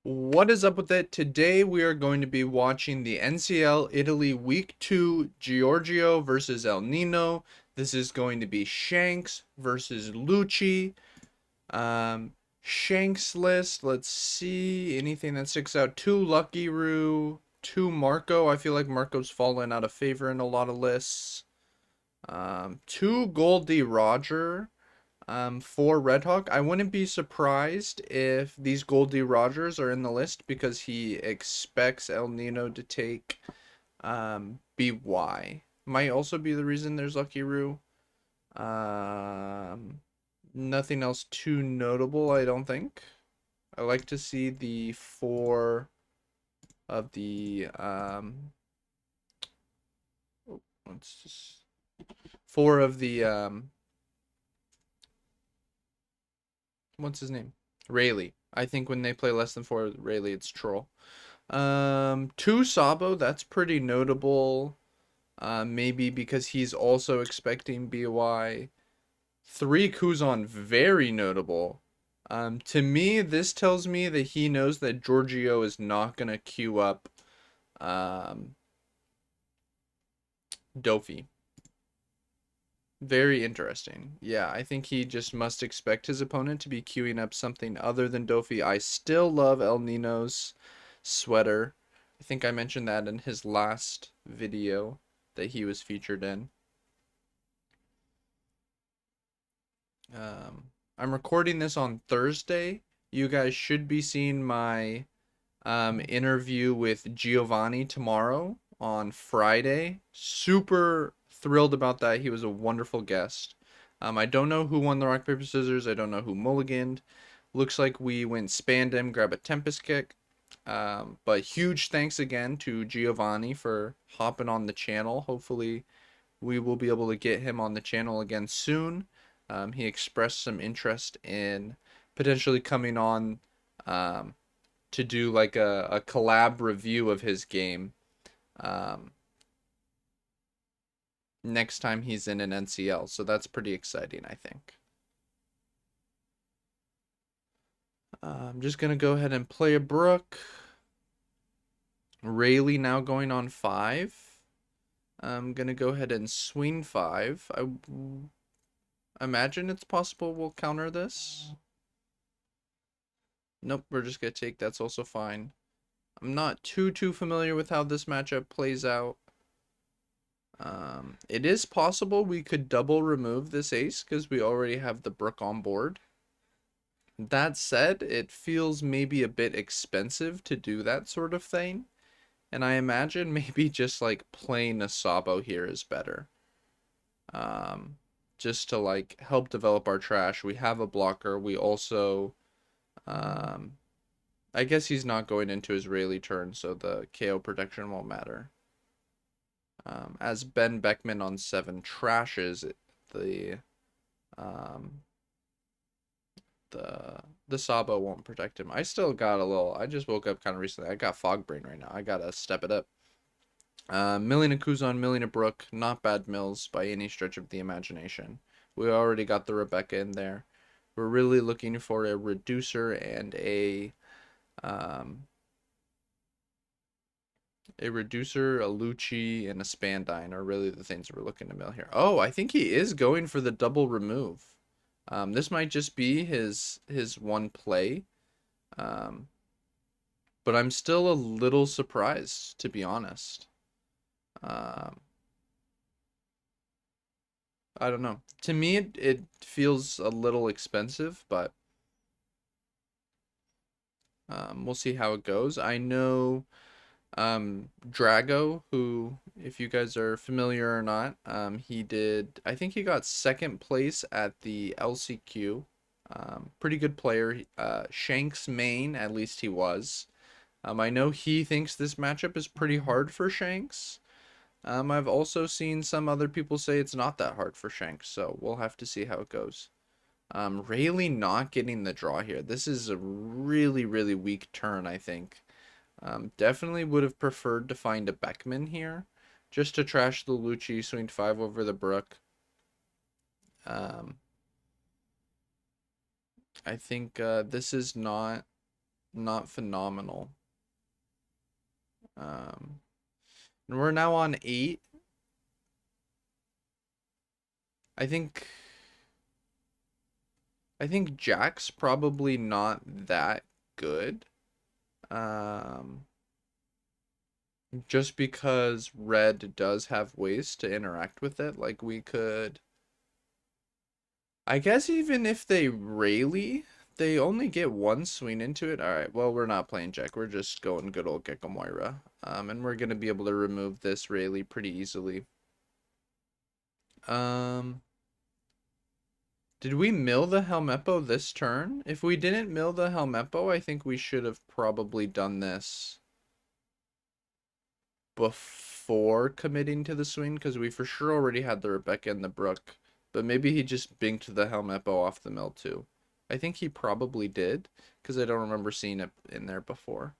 What is up with it? Today we are going to be watching the NCL Italy Week 2 Giorgio versus El Nino. This is going to be Shanks versus Lucci. Shanks list, let's see. Anything that sticks out. 2 Lucky Roo, 2 Marco. I feel like Marco's fallen out of favor in a lot of lists. 2 Goldie Roger. For Red Hawk, I wouldn't be surprised if these Goldie Rogers are in the list because he expects El Nino to take BY. Might also be the reason there's Lucky Roo. Um, Nothing else too notable, I don't think. I like to see the four of the what's this? Four of the what's his name? Rayleigh. I think when they play less than four Rayleigh, it's troll. Two Sabo, that's pretty notable. Maybe because he's also expecting BY. Three Kuzan, very notable. To me, this tells me that he knows that Giorgio is not gonna queue up um Dofi. Very interesting. Yeah, I think he just must expect his opponent to be queuing up something other than Dofi. I still love El Nino's sweater. I think I mentioned that in his last video that he was featured in. I'm recording this on Thursday. You guys should be seeing my interview with Giovanni tomorrow on Friday. Super thrilled about that. He was a wonderful guest. I don't know who won the rock, paper, scissors. I don't know who mulliganed. Looks like we went spandem, grab a Tempest kick. But huge thanks again to Giovanni for hopping on the channel. Hopefully, we will be able to get him on the channel again soon. He expressed some interest in potentially coming on to do like a collab review of his game um, next time he's in an NCL. So that's pretty exciting, I think. I'm just going to go ahead and play a Brook. Rayleigh now going on 5. I'm going to go ahead and swing 5. I imagine it's possible we'll counter this. Nope, we're just going to take. That's also fine. I'm not too familiar with how this matchup plays out. It is possible we could double remove this ace because we already have the Brook on board. That said, it feels maybe a bit expensive to do that sort of thing. And I imagine maybe just like playing a Sabo here is better. Just to like help develop our trash. We have a blocker. We also, I guess he's not going into his Rayleigh turn, so the KO protection won't matter. As Ben Beckman on 7 trashes the um, the Sabo won't protect him. I still got a little. I just woke up kind of recently. I got fog brain right now. I gotta step it up. Milling Kuzan, Milling Brook, not bad mills by any stretch of the imagination. We already got the Rebecca in there. We're really looking for a reducer and a reducer, a Lucci, and a Spandine are really the things we're looking to mill here. Oh, I think he is going for the double remove. This might just be his one play. Um, but I'm still a little surprised, to be honest. Um, I don't know. To me, it feels a little expensive, but we'll see how it goes. I know Drago, who, if you guys are familiar or not, he did, I think he got second place at the LCQ. Pretty good player. Shanks main, at least he was. I know he thinks this matchup is pretty hard for Shanks. I've also seen some other people say it's not that hard for Shanks, so we'll have to see how it goes. Rayleigh not getting the draw here. This is a really weak turn, I think. Definitely would have preferred to find a Beckman here, just to trash the Lucci, swing 5 over the Brook. I think this is not not phenomenal. Um, and we're now on 8. I think I think Jack's probably not that good. Um, just because red does have ways to interact with it. Like we could, I guess even if they Rayleigh, they only get one swing into it. All right, well, we're not playing Jack. We're just going good old Gecko Moira. And we're gonna be able to remove this Rayleigh pretty easily. Um, did we mill the Helmeppo this turn? If we didn't mill the Helmeppo, I think we should have probably done this before committing to the swing, because we for sure already had the Rebecca and the Brook. But maybe he just binked the Helmeppo off the mill too. I think he probably did, because I don't remember seeing it in there before.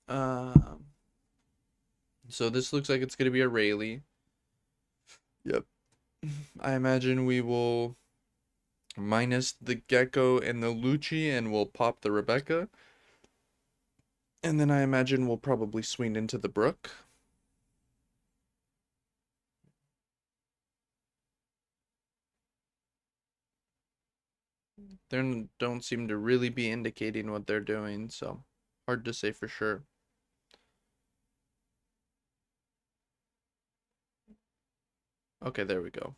Um, so this looks like it's going to be a Rayleigh. Yep. I imagine we will minus the Gecko and the Lucci, and we'll pop the Rebecca. And then I imagine we'll probably swing into the Brook. They don't seem to really be indicating what they're doing, so hard to say for sure. Okay, there we go.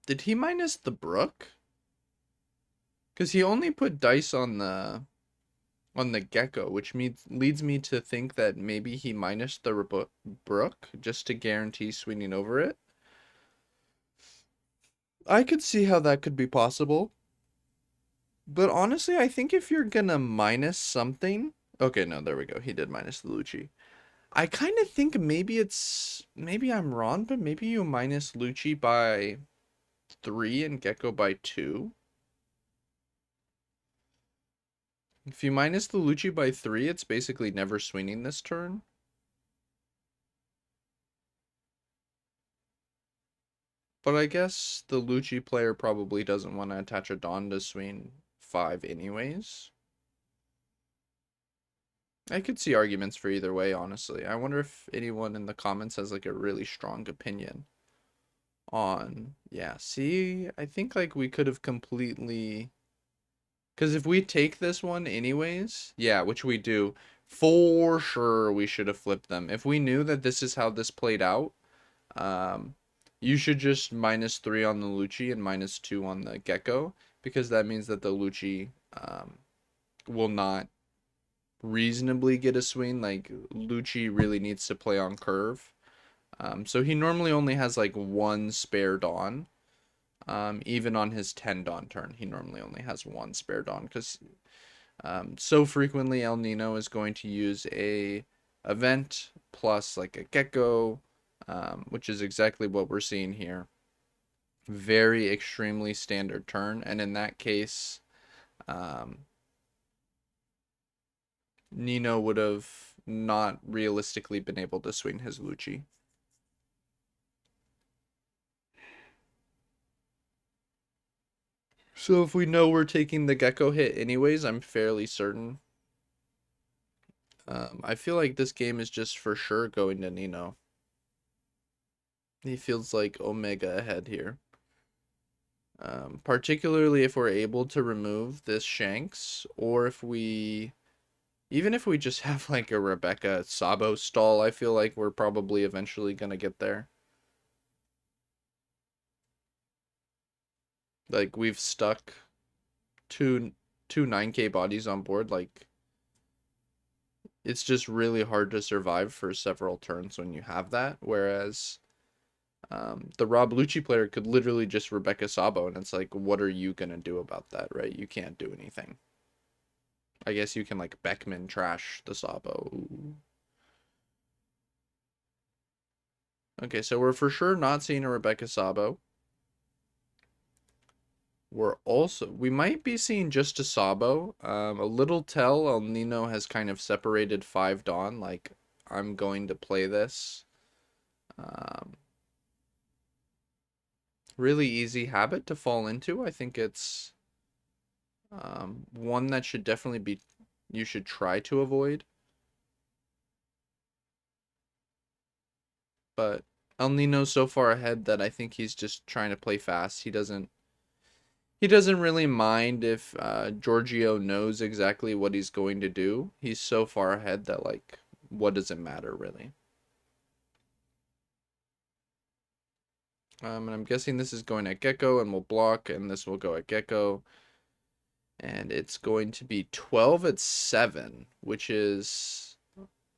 Did he minus the Brook? Because he only put dice on the Gecko, which means leads me to think that maybe he minus the Brook just to guarantee swinging over it. I could see how that could be possible. But honestly, I think if you're gonna minus something... Okay, no, there we go. He did minus the Lucci. I kind of think maybe I'm wrong, but maybe you minus Lucci by 3 and Gecko by 2. If you minus the Lucci by 3, it's basically never swinging this turn. But I guess the Lucci player probably doesn't want to attach a Dawn to swing 5 anyways. I could see arguments for either way, honestly. I wonder if anyone in the comments has like a really strong opinion on... Yeah, see, I think like we could have completely... Because if we take this one anyways, yeah, which we do, for sure we should have flipped them. If we knew that this is how this played out, um, you should just minus 3 on the Lucci and minus 2 on the Gecko, because that means that the Lucci will not reasonably get a swing. Like, Lucci really needs to play on curve. So he normally only has like one spare Dawn. Even on his 10 Dawn turn, he normally only has one spare Dawn, because so frequently El Nino is going to use a event plus like a Gecko, which is exactly what we're seeing here. Very extremely standard turn, and in that case, Nino would have not realistically been able to swing his Lucci. So if we know we're taking the Gecko hit anyways, I'm fairly certain. I feel like this game is just for sure going to Nino. He feels like Omega ahead here. Particularly if we're able to remove this Shanks, or if we... Even if we just have like a Rebecca Sabo stall, I feel like we're probably eventually gonna get there. Like, we've stuck two 9K bodies on board. Like, it's just really hard to survive for several turns when you have that. Whereas the Rob Lucci player could literally just Rebecca Sabo, and it's like, what are you gonna do about that, right? You can't do anything. I guess you can like Beckman trash the Sabo. Ooh. Okay, so we're for sure not seeing a Rebecca Sabo. We might be seeing just a Sabo. A little tell, El Nino has kind of separated 5 Dawn, like, I'm going to play this. really easy habit to fall into. I think it's one that should definitely be, you should try to avoid. But El Nino's so far ahead that I think he's just trying to play fast. He doesn't really mind if Giorgio knows exactly what he's going to do. He's so far ahead that, like, what does it matter really? And I'm guessing this is going at Gecko and we'll block, and this will go at Gecko. And it's going to be 12 at 7, which is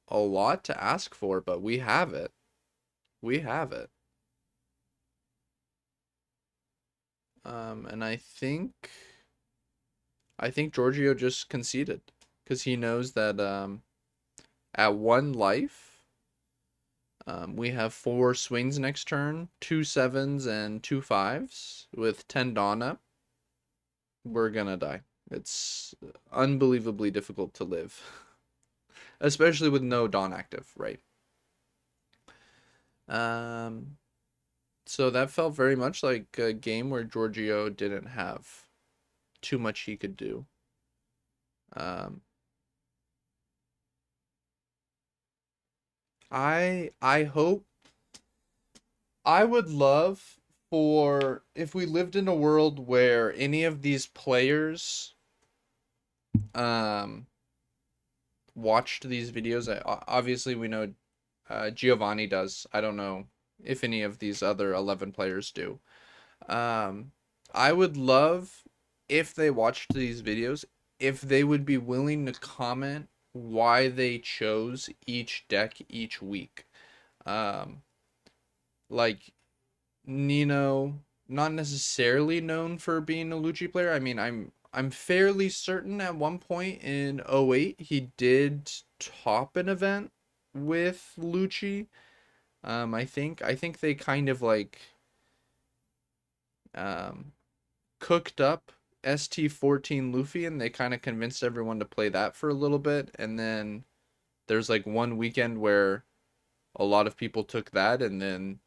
a lot to ask for, but we have it. We have it. And I think Giorgio just conceded because he knows that at one life, we have 4 swings next turn, 2 sevens and 2 fives with 10 Dawn up. We're gonna die. It's unbelievably difficult to live, especially with no Dawn active, right? Um, so that felt very much like a game where Giorgio didn't have too much he could do. Um, I hope, I would love for if we lived in a world where any of these players um watched these videos. Obviously we know Giovanni does. I don't know if any of these other 11 players do. Um I would love if they watched these videos, if they would be willing to comment why they chose each deck each week. Um like Nino, not necessarily known for being a Lucci player. I mean, I'm fairly certain at one point in '08 he did top an event with Lucci. I think they kind of like um cooked up ST14 Luffy, and they kind of convinced everyone to play that for a little bit, and then there's like one weekend where a lot of people took that, and then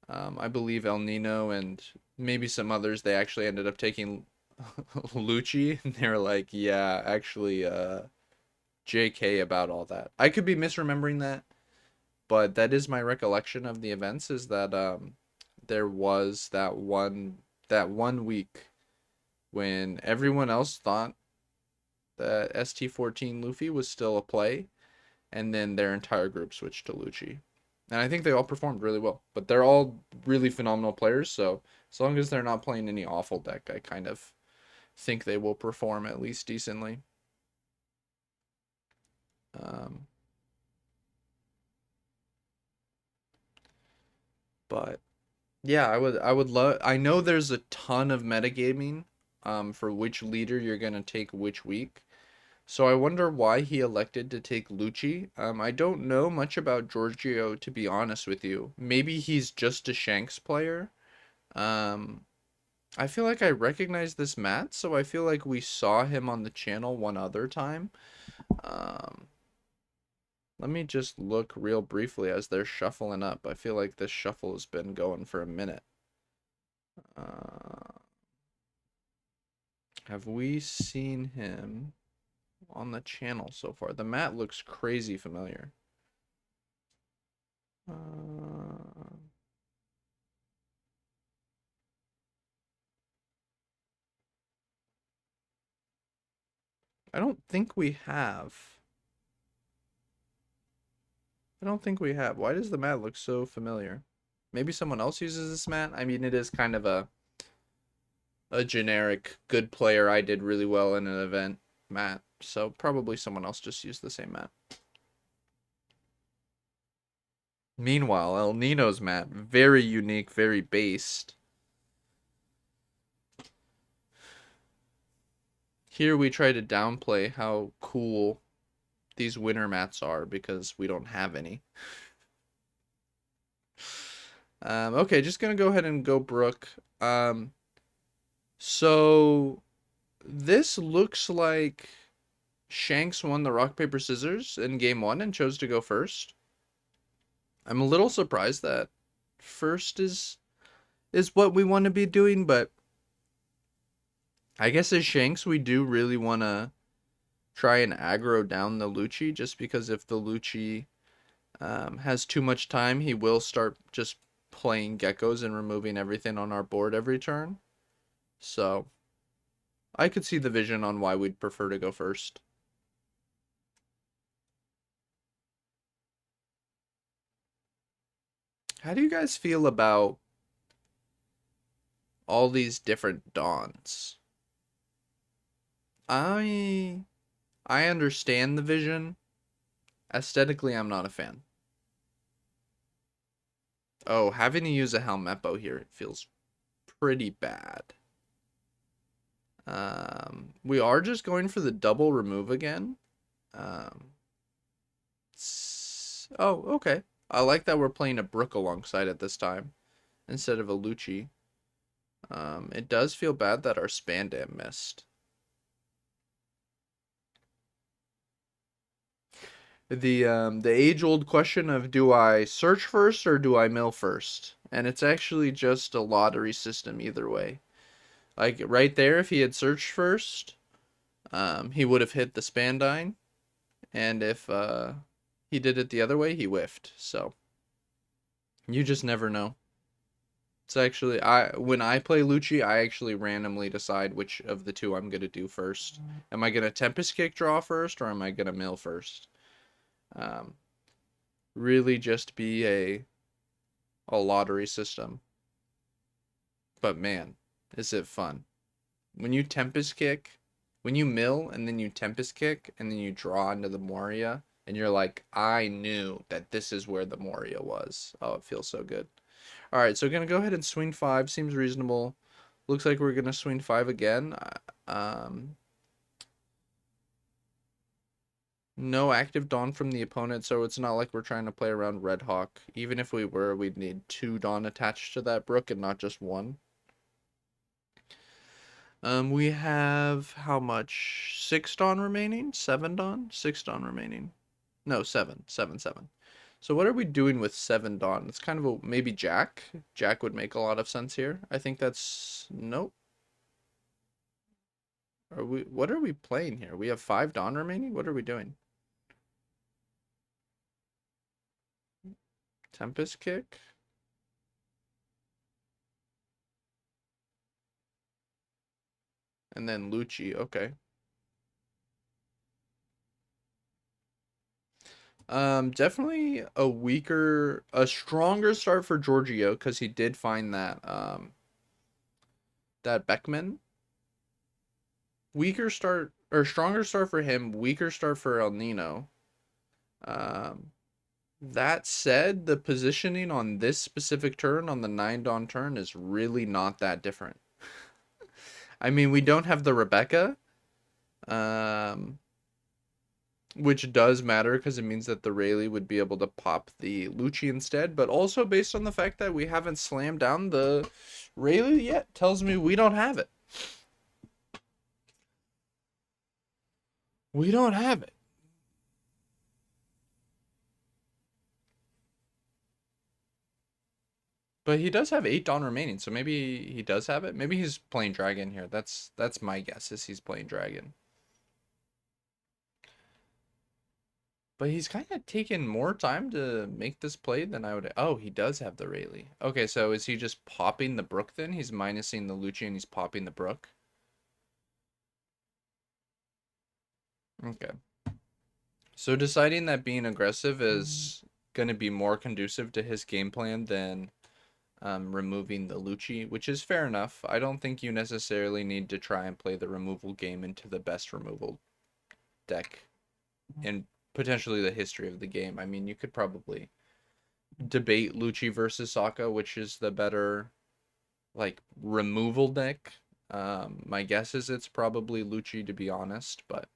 I believe El Nino and maybe some others, they actually ended up taking Lucci, and they were like, yeah, actually, JK about all that. I could be misremembering that, but that is my recollection of the events, is that there was that one week when everyone else thought that ST14 Luffy was still a play, and then their entire group switched to Lucci. And I think they all performed really well. But they're all really phenomenal players, so as long as they're not playing any awful deck, I kind of think they will perform at least decently. Um, but yeah, I would love, I know there's a ton of metagaming for which leader you're gonna take which week. So I wonder why he elected to take Lucci. I don't know much about Giorgio, to be honest with you. Maybe he's just a Shanks player. Um, I feel like I recognize this Matt, so I feel like we saw him on the channel one other time. Um, Let me just look real briefly as they're shuffling up. I feel like this shuffle has been going for a minute. Uh, have we seen him on the channel so far? The Matt looks crazy familiar. Uh, I don't think we have. I don't think we have. Why does the mat look so familiar? Maybe someone else uses this mat? I mean, it is kind of a generic good player. I did really well in an event mat. So probably someone else just used the same mat. Meanwhile, El Nino's mat, very unique, very based. Here we try to downplay how cool these winter mats are because we don't have any. Okay, just gonna go ahead and go Brook. So this looks like Shanks won the rock paper scissors in game one and chose to go first. I'm a little surprised that first is what we want to be doing, but I guess as Shanks we do really want to try and aggro down the Lucci, just because if the Lucci has too much time, he will start just playing geckos and removing everything on our board every turn. So I could see the vision on why we'd prefer to go first. How do you guys feel about all these different dawns? I I understand the vision. Aesthetically, I'm not a fan. Oh, having to use a Helmeppo here, it feels pretty bad. We are just going for the double remove again. Um, oh, okay. I like that we're playing a Brook alongside it this time instead of a Lucci. It does feel bad that our Spandam missed. The age-old question of do I search first or do I mill first? And it's actually just a lottery system either way. Like right there, if he had searched first, he would have hit the Spandine, and if he did it the other way, he whiffed. So you just never know. It's actually when I play Lucci, I actually randomly decide which of the two I'm gonna do first. Am I gonna Tempest Kick draw first, or am I gonna mill first? Um, really just be a lottery system. But man, is it fun. When you Tempest Kick, when you mill and then you Tempest Kick and then you draw into the Moria and you're like, I knew that this is where the Moria was. Oh, it feels so good. All right, so we're gonna go ahead and swing 5. Seems reasonable. Looks like we're gonna swing 5 again. No active Dawn from the opponent, so it's not like we're trying to play around Red Hawk. Even if we were, we'd need 2 Dawn attached to that Brook and not just 1. We have how much? 6 Dawn remaining? 7 Dawn? 6 Dawn remaining. No, 7. 7, 7. So what are we doing with 7 Dawn? It's kind of a maybe Jack. Jack would make a lot of sense here. I think that's nope. What are we playing here? We have 5 Dawn remaining? What are we doing? Tempest Kick? And then Lucci, okay. Definitely a stronger start for Giorgio because he did find that Beckman. Weaker start or stronger start for him, weaker start for El Nino. Um, that said, the positioning on this specific turn on the 9 Dawn turn is really not that different. I mean, we don't have the Rebecca, um, which does matter because it means that the Rayleigh would be able to pop the Lucci instead, but also based on the fact that we haven't slammed down the Rayleigh yet, tells me we don't have it. We don't have it. But he does have 8 Dawn remaining, so maybe he does have it. Maybe he's playing Dragon here. That's my guess, is he's playing Dragon. But he's kind of taken more time to make this play than I would. Oh, he does have the Rayleigh. Okay, so is he just popping the Brook then? He's minusing the Lucci and he's popping the Brook. Okay. So deciding that being aggressive is going to be more conducive to his game plan than removing the Lucci, which is fair enough. I don't think you necessarily need to try and play the removal game into the best removal deck in potentially the history of the game. I mean, you could probably debate Lucci versus Sokka, which is the better like removal deck. My guess is it's probably Lucci, to be honest, but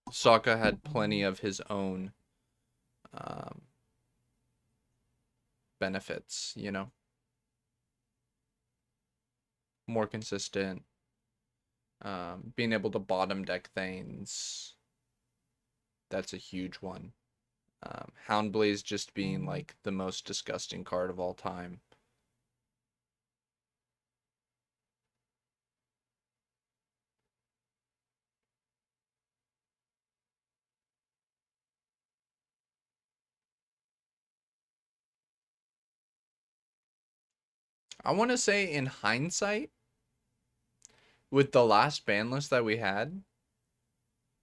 Sokka had plenty of his own um, benefits, you know, more consistent, being able to bottom deck things. That's a huge one. Houndblaze just being like the most disgusting card of all time. I want to say in hindsight, with the last ban list that we had,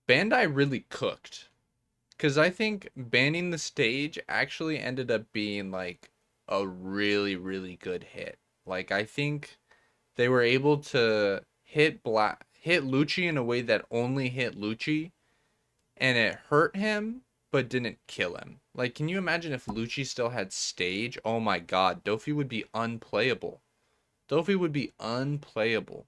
Bandai really cooked. Because I think banning the stage actually ended up being like a really, really good hit. Like I think they were able to hit Lucci in a way that only hit Lucci, and it hurt him but didn't kill him. Like, can you imagine if Lucci still had stage? Oh my god, Dofi would be unplayable. Dofi would be unplayable.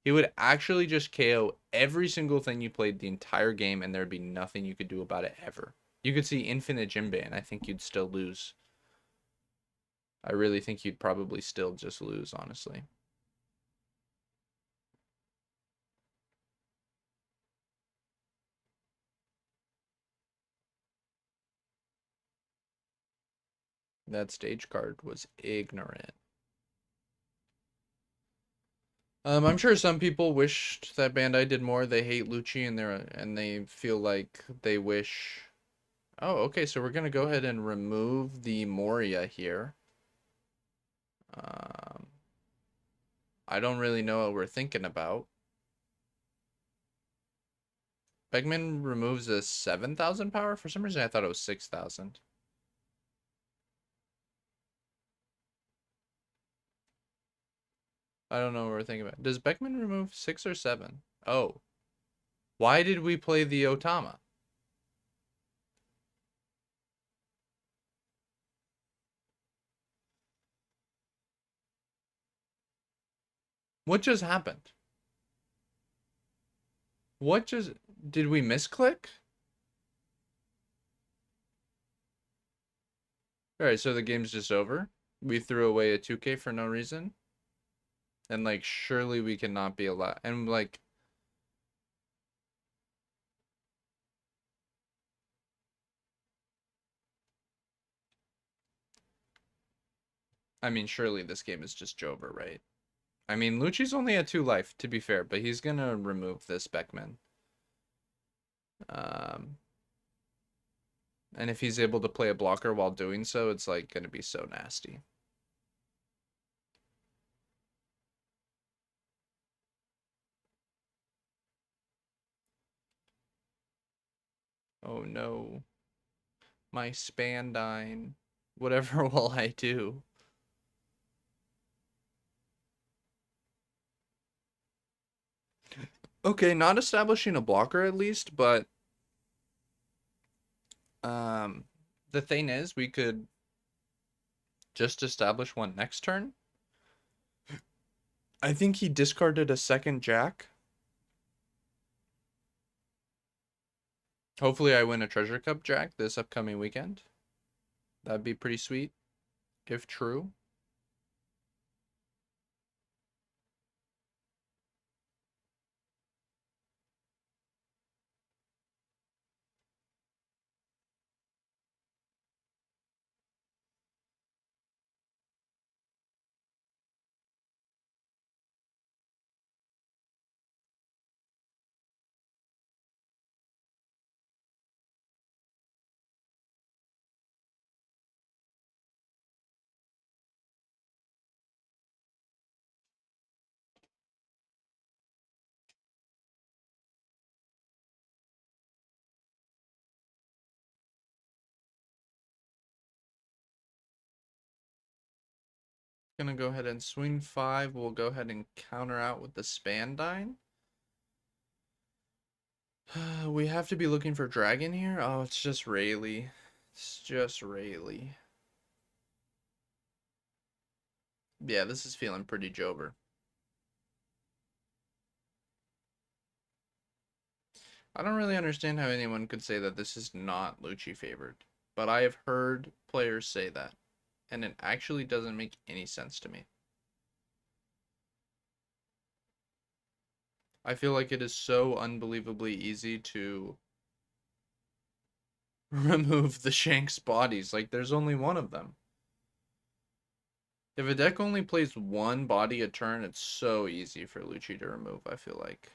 He would actually just KO every single thing you played the entire game, and there'd be nothing you could do about it ever. You could see infinite gym ban. I think you'd still lose. I really think you'd probably still just lose, honestly. That stage card was ignorant. I'm sure some people wished that Bandai did more. They hate Lucci and they feel like they wish. Oh, okay. So we're gonna go ahead and remove the Moria here. Um, I don't really know what we're thinking about. Beckman removes a 7,000 power. For some reason, I thought it was 6,000. I don't know what we're thinking about. Does Beckman remove 6 or 7? Oh, why did we play the Otama? What just happened? What just did we misclick? All right, so the game's just over. We threw away a 2K for no reason, and like surely we cannot be allowed. And like, I mean, surely this game is just Jover, right? I mean, Lucci's only at 2 life, to be fair, but he's gonna remove this Beckman. Um, and if he's able to play a blocker while doing so, it's like gonna be so nasty. Oh no, my Spandine. Whatever will I do? Okay, not establishing a blocker at least, but um, the thing is, we could just establish one next turn. I think he discarded a second jack. Hopefully, I win a treasure cup jack this upcoming weekend. That'd be pretty sweet, if true. Gonna go ahead and swing 5. We'll go ahead and counter out with the Spandine. We have to be looking for dragon here. Oh, it's just Rayleigh. It's just Rayleigh. Yeah, this is feeling pretty Jover. I don't really understand how anyone could say that this is not Lucci favored, but I have heard players say that, and it actually doesn't make any sense to me. I feel like it is so unbelievably easy to remove the Shanks bodies. Like, there's only one of them. If a deck only plays one body a turn, it's so easy for Lucci to remove, I feel like.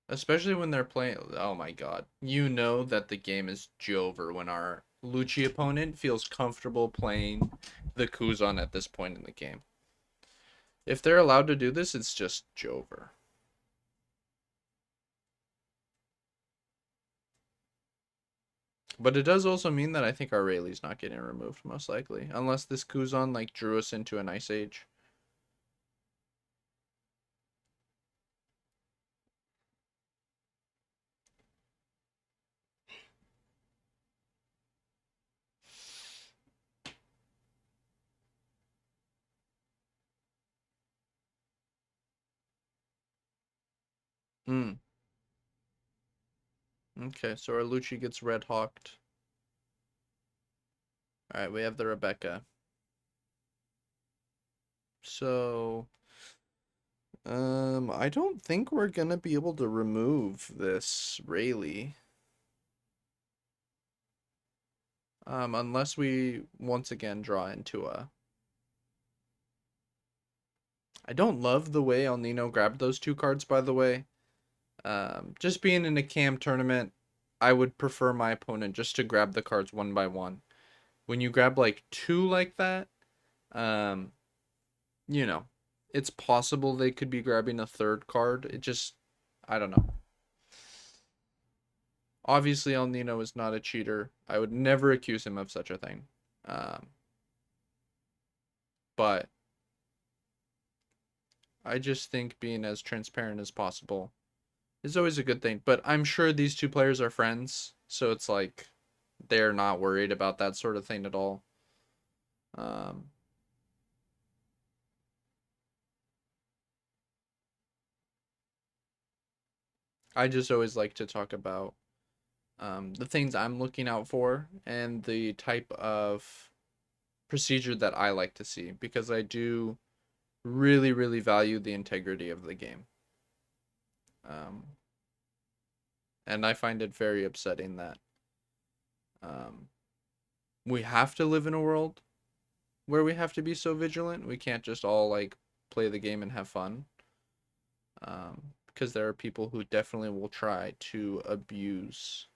Especially when they're playing. Oh my god. You know that the game is Jover when our Lucci opponent feels comfortable playing the Kuzan at this point in the game. If they're allowed to do this, it's just Jover. But it does also mean that I think our Rayleigh's not getting removed, most likely. Unless this Kuzan, like, drew us into an Ice Age. Hmm. Okay, so our Lucci gets Red Hawked. Alright, we have the Rebecca. So, I don't think we're gonna be able to remove this Rayleigh. Unless we once again draw into a... I don't love the way El Nino grabbed those two cards, by the way. Just being in a cam tournament, I would prefer my opponent just to grab the cards one by one. When you grab like two like that, um, you know, it's possible they could be grabbing a third card. It just, I don't know. Obviously, El Nino is not a cheater. I would never accuse him of such a thing. Um, but I just think being as transparent as possible is always a good thing. But I'm sure these two players are friends, so it's like they're not worried about that sort of thing at all. Um, I just always like to talk about the things I'm looking out for and the type of procedure that I like to see because I do really, really value the integrity of the game. Um, and I find it very upsetting that um, we have to live in a world where we have to be so vigilant. We can't just all like play the game and have fun. Because there are people who definitely will try to abuse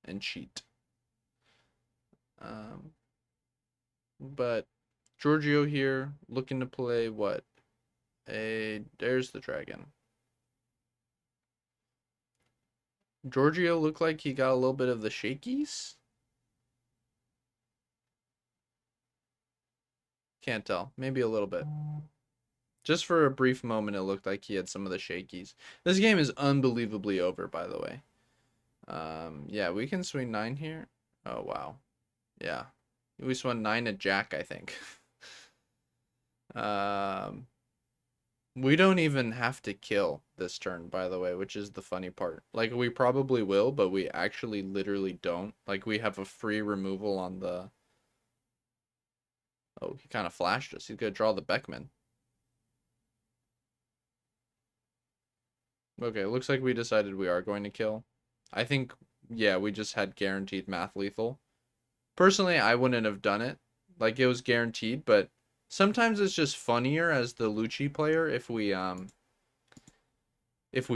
and cheat. Um, but Giorgio here looking to play what? There's the dragon. Giorgio looked like he got a little bit of the shakies. Can't tell. Maybe a little bit. Just for a brief moment, it looked like he had some of the shakies. This game is unbelievably over, by the way. Yeah, we can swing 9 here. Oh, wow. Yeah. We swung 9 at Jack, I think. um, we don't even have to kill this turn, by the way, which is the funny part. Like, we probably will, but we actually literally don't. Like, we have a free removal on the... Oh, he kind of flashed us. He's going to draw the Beckman. Okay, looks like we decided we are going to kill. I think, yeah, we just had guaranteed math lethal. Personally, I wouldn't have done it. Like, it was guaranteed, but sometimes it's just funnier as the Lucci player if we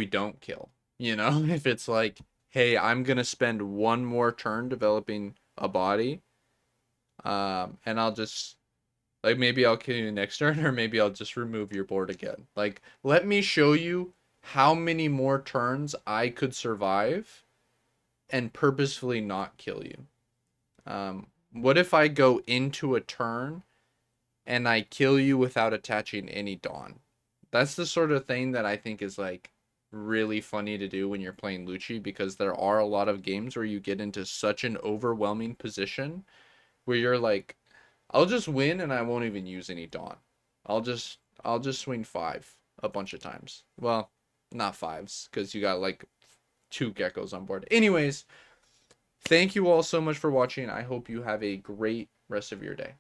don't kill. You know? If it's like, hey, I'm gonna spend one more turn developing a body, and I'll just like maybe I'll kill you next turn, or maybe I'll just remove your board again. Like, let me show you how many more turns I could survive and purposefully not kill you. What if I go into a turn and I kill you without attaching any Dawn? That's the sort of thing that I think is like really funny to do when you're playing Lucci because there are a lot of games where you get into such an overwhelming position where you're like, I'll just win and I won't even use any Dawn. I'll just swing 5 a bunch of times. Well, not 5s because you got like 2 geckos on board. Anyways, thank you all so much for watching. I hope you have a great rest of your day.